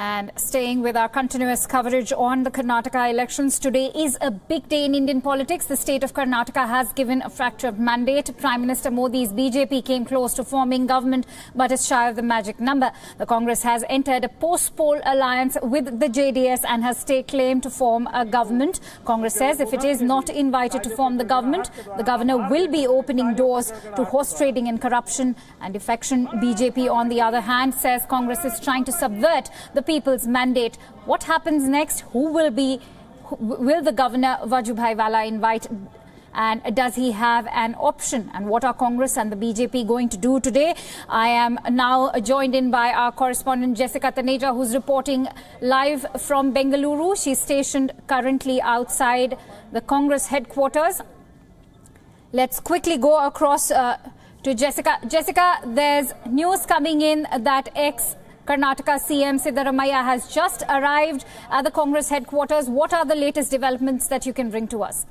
And staying with our continuous coverage on the Karnataka elections, today is a big day in Indian politics. The state of Karnataka has given a fractured mandate. Prime Minister Modi's BJP came close to forming government but is shy of the magic number. The Congress has entered a post-poll alliance with the JDS and has staked claim to form a government. Congress says if it is not invited to form the government, the governor will be opening doors to horse trading and corruption and defection. BJP, on the other hand, says Congress is trying to subvert the people's mandate. What happens next? Will the governor Vajubhai Vala invite, and does he have an option? And what are Congress and the BJP going to do today? I am now joined in by our correspondent Jessica Taneja, who's reporting live from Bengaluru. She's stationed currently outside the Congress headquarters. Let's quickly go across to Jessica. Jessica, there's news coming in that Karnataka CM Siddaramaiah has just arrived at the Congress headquarters. What are the latest developments that you can bring to us?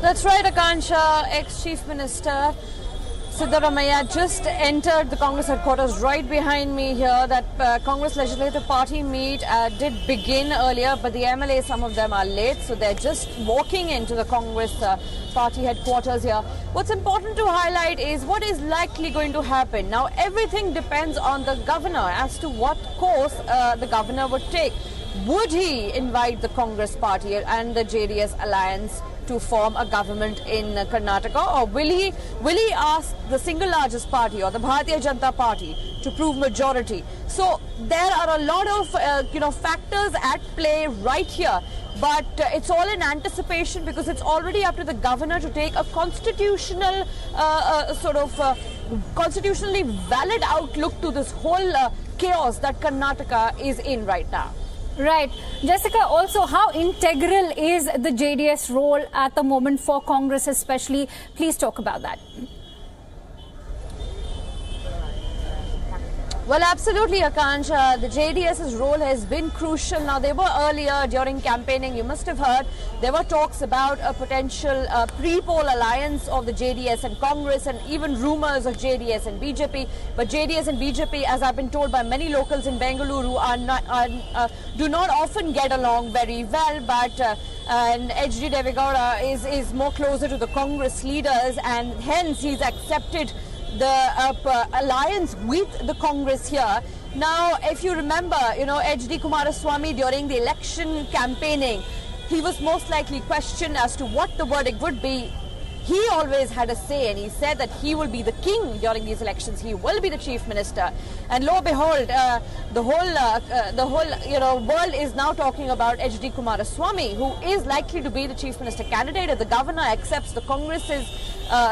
That's right, Akansha. Ex-Chief Minister Siddaramaiah just entered the Congress headquarters right behind me here. That Congress Legislative Party meet did begin earlier, but the MLAs, some of them are late, so they're just walking into the Congress party headquarters here. What's important to highlight is what is likely going to happen. Now, everything depends on the governor as to what course the governor would take. Would he invite the Congress party and the JDS alliance to form a government in Karnataka, or will he ask the single largest party or the Bharatiya Janata Party to prove majority? So there are a lot of factors at play right here, but it's all in anticipation because it's already up to the governor to take a constitutional constitutionally valid outlook to this whole chaos that Karnataka is in right now. Right. Jessica, also, how integral is the JDS role at the moment for Congress especially? Please talk about that. Well, absolutely, Akansha. The JDS's role has been crucial. Now, they were earlier during campaigning, you must have heard, there were talks about a potential pre-poll alliance of the JDS and Congress, and even rumors of JDS and BJP. But JDS and BJP, as I've been told by many locals in Bengaluru, do not often get along very well. But and H.D. Devegowda is more closer to the Congress leaders, and hence he's accepted the alliance with the Congress here. Now, if you remember, H.D. Kumaraswamy during the election campaigning, he was most likely questioned as to what the verdict would be. He always had a say, and he said that he will be the king during these elections. He will be the chief minister. And lo and behold, the whole world is now talking about H.D. Kumaraswamy, who is likely to be the chief minister candidate if the governor accepts the Congress's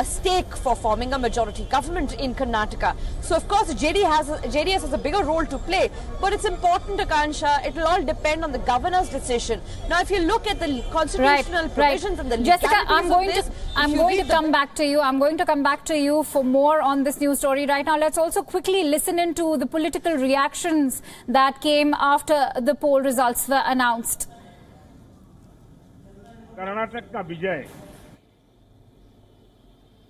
stake for forming a majority government in Karnataka. So, of course, JDS has a bigger role to play, but it's important, Akansha. It will all depend on the governor's decision. Now, if you look at the constitutional provisions and the Jessica, I'm going to come back to you. I'm going to come back to you for more on this news story. Right now, let's also quickly listen into the political reactions that came after the poll results were announced. Karnataka का विजय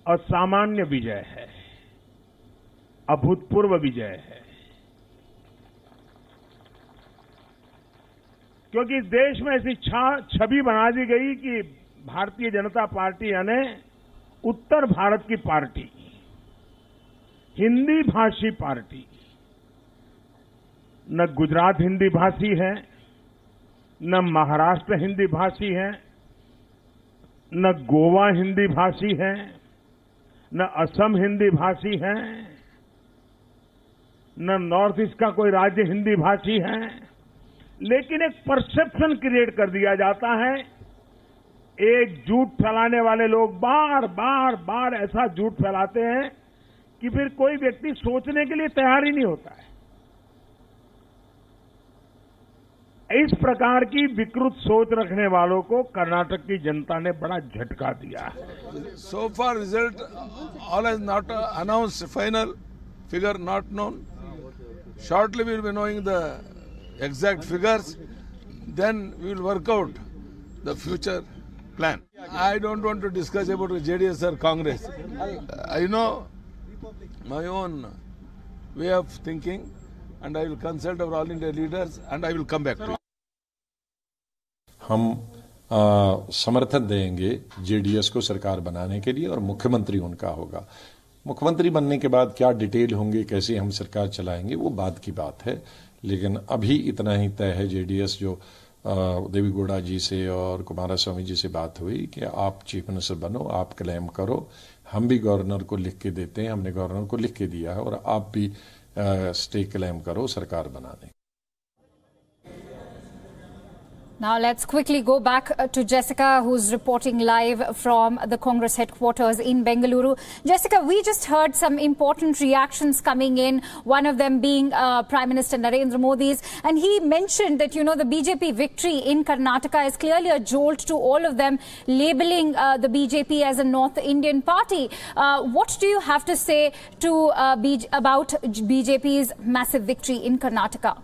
असामान्य विजय है, अभूतपूर्व विजय है, क्योंकि इस देश में ऐसी छवि बना दी गई कि भारतीय जनता पार्टी यानी उत्तर भारत की पार्टी, हिंदी भाषी पार्टी, न गुजरात हिंदी भाषी है, न महाराष्ट्र हिंदी भाषी है, न गोवा हिंदी भाषी है, न असम हिंदी भाषी है, न नॉर्थ ईस्ट का कोई राज्य हिंदी भाषी है, लेकिन एक परसेप्शन क्रिएट कर दिया जाता है। एक झूठ फैलाने वाले लोग बार ऐसा झूठ फैलाते हैं कि फिर कोई व्यक्ति सोचने के लिए तैयार ही नहीं होता है। इस प्रकार की विकृत सोच रखने वालों को कर्नाटक की जनता ने बड़ा झटका दिया है। So far result all is not announced, final figure not known. Shortly we will be knowing the exact figures, then we will work out the future plan. I don't want to discuss about JDS or Congress. I know my own way of thinking, and I will consult our all India leaders and I will come back to you. हम समर्थन देंगे JDS को सरकार बनाने के लिए और मुख्यमंत्री उनका होगा। मुख्यमंत्री बनने के बाद क्या डिटेल होंगे, कैसे हम सरकार चलाएंगे, वो बाद की बात है। लेकिन अभी इतना ही तय है, जेडीएस जो देवेगौड़ा जी से और कुमारस्वामी जी से बात हुई कि आप चीफ मिनिस्टर बनो, आप क्लेम करो। हम भी गवर्नर को लिख के देते हैं, हमने गवर्नर को लिख के दिया है, और आप भी स्टे क्लेम करो सरकार बनाने। Now let's quickly go back to Jessica, who's reporting live from the Congress headquarters in Bengaluru. Jessica, we just heard some important reactions coming in, one of them being Prime Minister Narendra Modi's, and he mentioned that, you know, the BJP victory in Karnataka is clearly a jolt to all of them, labeling the BJP as a North Indian party. What do you have to say to about BJP's massive victory in Karnataka?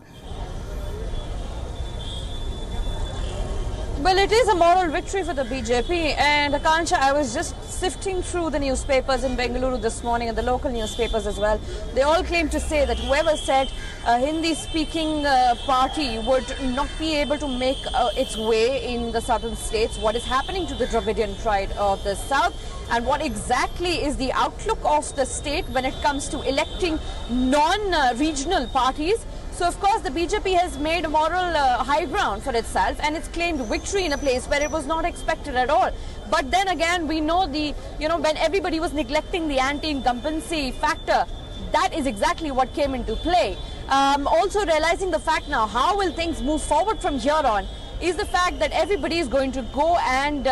Well, it is a moral victory for the BJP, and Akansha, I was just sifting through the newspapers in Bengaluru this morning and the local newspapers as well. They all claim to say that whoever said a Hindi-speaking party would not be able to make its way in the southern states, what is happening to the Dravidian pride of the south, and what exactly is the outlook of the state when it comes to electing non-regional parties. So, of course, the BJP has made a moral high ground for itself, and it's claimed victory in a place where it was not expected at all. But then again, we know when everybody was neglecting the anti-incumbency factor, that is exactly what came into play. Also realizing the fact now, how will things move forward from here on, is the fact that everybody is going to go and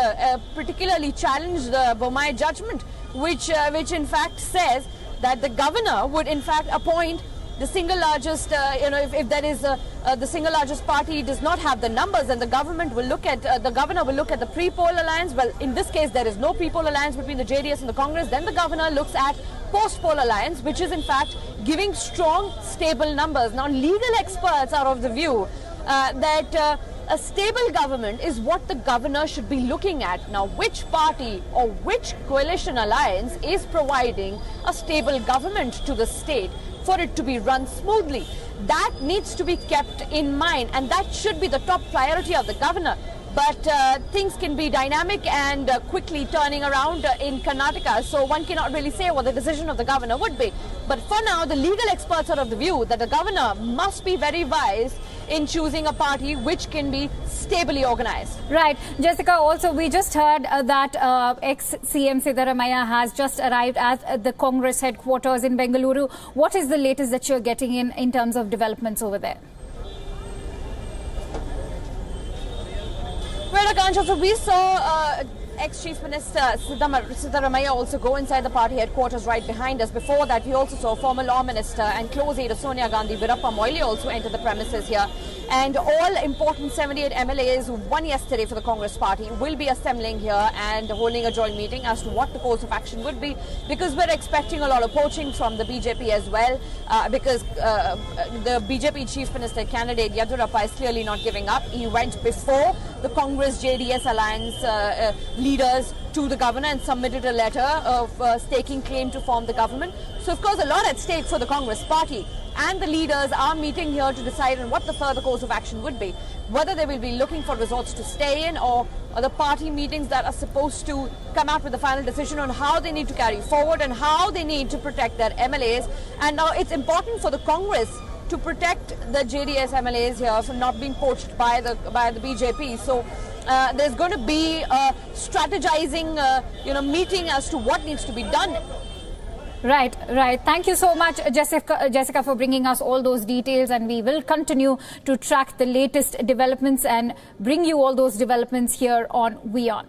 particularly challenge the Bommai judgment, which in fact says that the governor would in fact appoint the single largest, if there is the single largest party does not have the numbers, then the government will look at the governor will look at the pre-poll alliance. Well, in this case, there is no pre-poll alliance between the JDS and the Congress. Then the governor looks at post-poll alliance, which is in fact giving strong, stable numbers. Now, legal experts are of the view that a stable government is what the governor should be looking at. Now, which party or which coalition alliance is providing a stable government to the state for it to be run smoothly? That needs to be kept in mind, and that should be the top priority of the governor. But things can be dynamic and quickly turning around in Karnataka, so one cannot really say what the decision of the governor would be. But for now, the legal experts are of the view that the governor must be very wise in choosing a party which can be stably organized. Right. Jessica, also we just heard that ex-CM Siddaramaiah has just arrived at the Congress headquarters in Bengaluru. What is the latest that you're getting in terms of developments over there? Well, Akansha, so we saw ex-Chief Minister Siddaramaiah also go inside the party headquarters right behind us. Before that, we also saw former Law Minister and close aide of Sonia Gandhi, Veerappa Moily, also enter the premises here. And all important 78 MLAs who won yesterday for the Congress party will be assembling here and holding a joint meeting as to what the course of action would be, because we're expecting a lot of poaching from the BJP as well, because the BJP Chief Minister candidate Yadurappa is clearly not giving up. He went before the Congress-JDS alliance leaders to the governor and submitted a letter of staking claim to form the government. So, of course, a lot at stake for the Congress party. And the leaders are meeting here to decide on what the further course of action would be. Whether they will be looking for resorts to stay in, or the party meetings that are supposed to come out with a final decision on how they need to carry forward and how they need to protect their MLAs. And now it's important for the Congress to protect the JDS MLAs here from not being poached by the BJP. So there's going to be a strategizing meeting as to what needs to be done. Right. Thank you so much, Jessica, for bringing us all those details, and we will continue to track the latest developments and bring you all those developments here on WION.